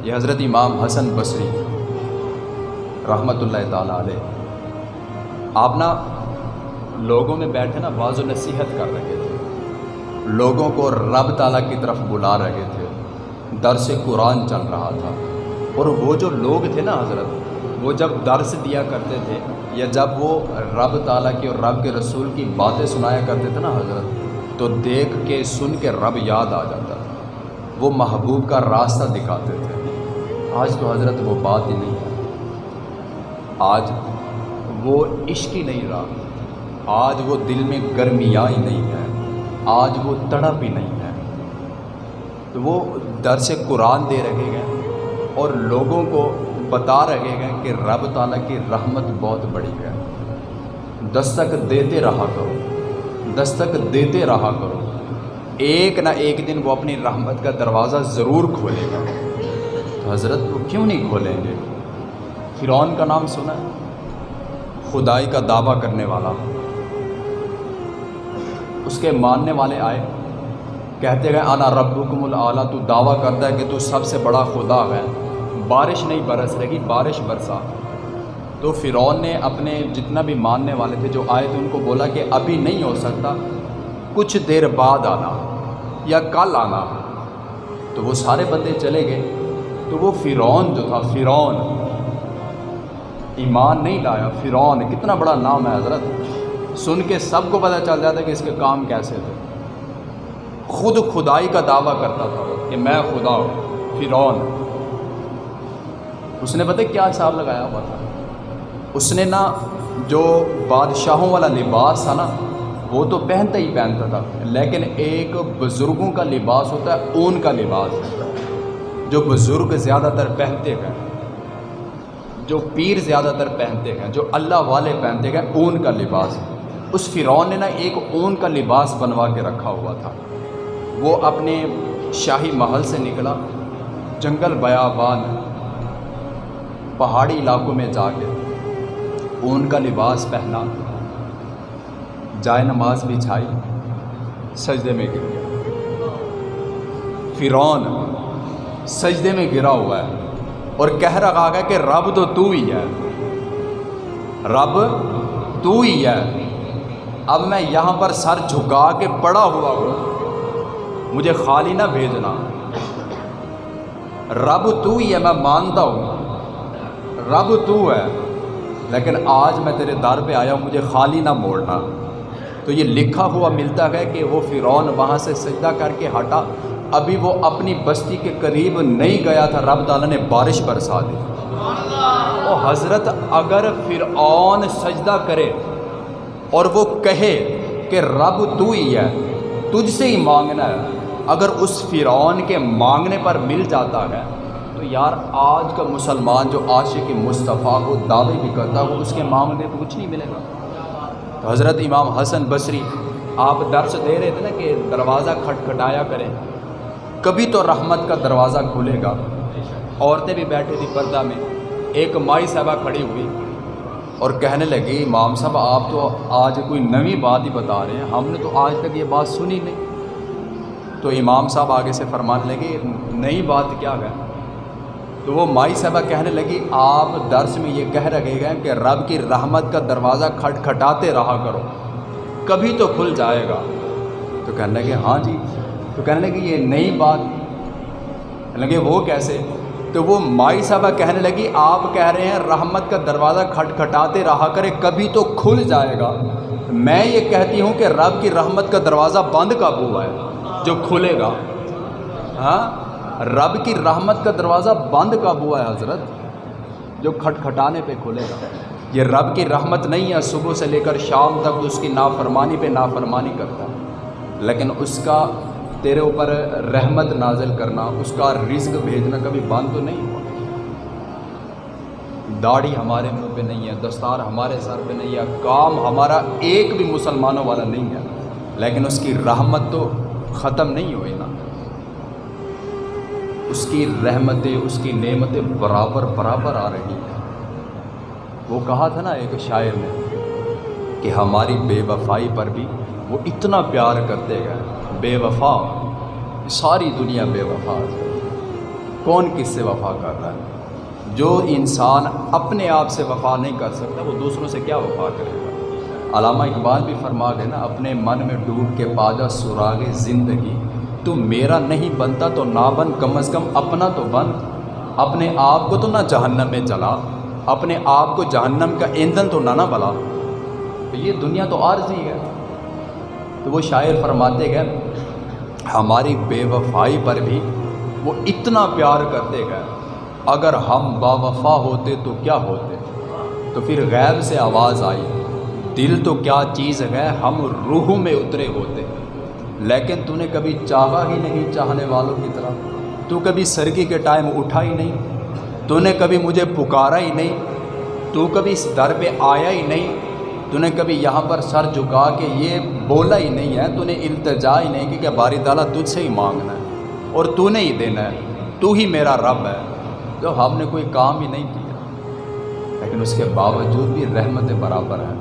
یہ حضرت امام حسن بصری رحمۃ اللہ تعالیٰ علیہ، آپ نا لوگوں میں بیٹھے نا واعظ و نصیحت کر رہے تھے، لوگوں کو رب تعالیٰ کی طرف بلا رہے تھے، درس قرآن چل رہا تھا۔ اور وہ جو لوگ تھے نا حضرت، وہ جب درس دیا کرتے تھے یا جب وہ رب تعالیٰ کی اور رب کے رسول کی باتیں سنایا کرتے تھے نا حضرت، تو دیکھ کے سن کے رب یاد آ جاتا تھا، وہ محبوب کا راستہ دکھاتے تھے۔ آج تو حضرت وہ بات ہی نہیں ہے، آج وہ عشق ہی نہیں رہا، آج وہ دل میں گرمیاں ہی نہیں ہے، آج وہ تڑپ ہی نہیں ہے۔ تو وہ درس قرآن دے رہے ہیں اور لوگوں کو بتا رہے ہیں کہ رب تعالیٰ کی رحمت بہت بڑی ہے، دستک دیتے رہا کرو، دستک دیتے رہا کرو، ایک نہ ایک دن وہ اپنی رحمت کا دروازہ ضرور کھولے گا۔ تو حضرت وہ کیوں نہیں کھولیں گے؟ فرعون کا نام سنا ہے؟ خدائی کا دعویٰ کرنے والا، اس کے ماننے والے آئے، کہتے گئے انا ربکم الاعلیٰ، تو دعویٰ کرتا ہے کہ تو سب سے بڑا خدا ہے، بارش نہیں برس رہی، بارش برسا۔ تو فرعون نے اپنے جتنا بھی ماننے والے تھے جو آئے تھے ان کو بولا کہ ابھی نہیں ہو سکتا، کچھ دیر بعد آنا یا کل آنا۔ تو وہ سارے بندے چلے گئے۔ تو وہ فرعون جو تھا، فرعون ایمان نہیں لایا۔ فرعون کتنا بڑا نام ہے حضرت، سن کے سب کو پتہ چل جاتا ہے کہ اس کے کام کیسے تھے۔ خود خدائی کا دعویٰ کرتا تھا کہ میں خدا ہوں، فرعون۔ اس نے پتہ کیا حساب لگایا ہوا تھا؟ اس نے نا جو بادشاہوں والا لباس تھا نا، وہ تو پہنتا ہی پہنتا تھا، لیکن ایک بزرگوں کا لباس ہوتا ہے، اون کا لباس، جو بزرگ زیادہ تر پہنتے ہیں، جو پیر زیادہ تر پہنتے ہیں، جو اللہ والے پہنتے ہیں، اون کا لباس۔ اس فرعون نے نا ایک اون کا لباس بنوا کے رکھا ہوا تھا۔ وہ اپنے شاہی محل سے نکلا، جنگل بیابان پہاڑی علاقوں میں جا کے اون کا لباس پہنا، جائے نماز بچھائی، سجدے میں گر گیا۔ فرعون سجدے میں گرا ہوا ہے اور کہہ رہا ہے کہ رب تو ہی ہے، رب تو ہی ہے، اب میں یہاں پر سر جھکا کے پڑا ہوا ہوں، مجھے خالی نہ بھیجنا، رب تو ہی ہے، میں مانتا ہوں رب تو ہے، لیکن آج میں تیرے در پہ آیا ہوں، مجھے خالی نہ موڑنا۔ تو یہ لکھا ہوا ملتا ہے کہ وہ فرعون وہاں سے سجدہ کر کے ہٹا، ابھی وہ اپنی بستی کے قریب نہیں گیا تھا، رب تعالیٰ نے بارش برسا دی۔ او حضرت، اگر فرعون سجدہ کرے اور وہ کہے کہ رب تو ہی ہے، تجھ سے ہی مانگنا ہے، اگر اس فرعون کے مانگنے پر مل جاتا ہے، تو یار آج کا مسلمان جو عاشق مصطفیٰ کو دعوے بھی کرتا ہو، اس کے مانگنے کو کچھ نہیں ملے گا۔ تو حضرت امام حسن بصری آپ درس دے رہے تھے نا کہ دروازہ کھٹکھٹایا کریں، کبھی تو رحمت کا دروازہ کھلے گا۔ عورتیں بھی بیٹھی تھی پردہ میں، ایک مائی صاحبہ کھڑی ہوئی اور کہنے لگی امام صاحب آپ تو آج کوئی نئی بات ہی بتا رہے ہیں، ہم نے تو آج تک یہ بات سنی نہیں۔ تو امام صاحب آگے سے فرمانے لگے نئی بات کیا ہے؟ تو وہ مائی صاحبہ کہنے لگی آپ درس میں یہ کہہ رہے ہیں کہ رب کی رحمت کا دروازہ کھٹکھٹاتے رہا کرو، کبھی تو کھل جائے گا۔ تو کہنے لگے ہاں جی۔ تو کہنے لگے یہ نئی بات، کہنے لگے وہ کیسے؟ تو وہ مائی صاحبہ کہنے لگی آپ کہہ رہے ہیں رحمت کا دروازہ کھٹکھٹاتے رہا کرے، کبھی تو کھل جائے گا، میں یہ کہتی ہوں کہ رب کی رحمت کا دروازہ بند کب ہوا ہے جو کھلے گا؟ ہاں، رب کی رحمت کا دروازہ بند کب ہوا ہے حضرت جو کھٹکھٹانے پہ کھلے گا؟ یہ رب کی رحمت نہیں ہے صبح سے لے کر شام تک اس کی نافرمانی پہ نافرمانی کرتا ہے، لیکن اس کا تیرے اوپر رحمت نازل کرنا، اس کا رزق بھیجنا کبھی بند تو نہیں ہوا۔ داڑھی ہمارے منہ پہ نہیں ہے، دستار ہمارے سر پہ نہیں ہے، کام ہمارا ایک بھی مسلمانوں والا نہیں ہے، لیکن اس کی رحمت تو ختم نہیں ہوئی نا۔ اس کی رحمتیں، اس کی نعمتیں برابر برابر آ رہی ہیں۔ وہ کہا تھا نا ایک شاعر نے کہ ہماری بے وفائی پر بھی وہ اتنا پیار کرتے گئے، بے وفا، ساری دنیا بے وفا ہے، کون کس سے وفا کر رہا ہے؟ جو انسان اپنے آپ سے وفا نہیں کر سکتا وہ دوسروں سے کیا وفا کرے گا؟ علامہ اقبال بھی فرما گئے نا، اپنے من میں ڈوب کے پاجا سراغ زندگی، تو میرا نہیں بنتا تو نہ بن، کم از کم اپنا تو بن، اپنے آپ کو تو نہ جہنم میں جلا، اپنے آپ کو جہنم کا ایندھن تو نہ بلا۔ تو یہ دنیا تو عارضی ہے۔ تو وہ شاعر فرماتے گئے ہماری بے وفائی پر بھی وہ اتنا پیار کرتے گئے، اگر ہم با وفا ہوتے تو کیا ہوتے؟ تو پھر غیب سے آواز آئی، دل تو کیا چیز ہے ہم روح میں اترے ہوتے، لیکن تو نے کبھی چاہا ہی نہیں چاہنے والوں کی طرح، تو کبھی سرگی کے ٹائم اٹھا ہی نہیں، تو نے کبھی مجھے پکارا ہی نہیں، تو کبھی اس در پہ آیا ہی نہیں، تو نے کبھی یہاں پر سر جھکا کے یہ بولا ہی نہیں ہے، تو نے التجا ہی نہیں کہ باری تعالیٰ تجھ سے ہی مانگنا ہے اور تو نے ہی دینا ہے، تو ہی میرا رب ہے۔ تو ہم نے کوئی کام ہی نہیں کیا، لیکن اس کے باوجود بھی رحمت برابر ہے۔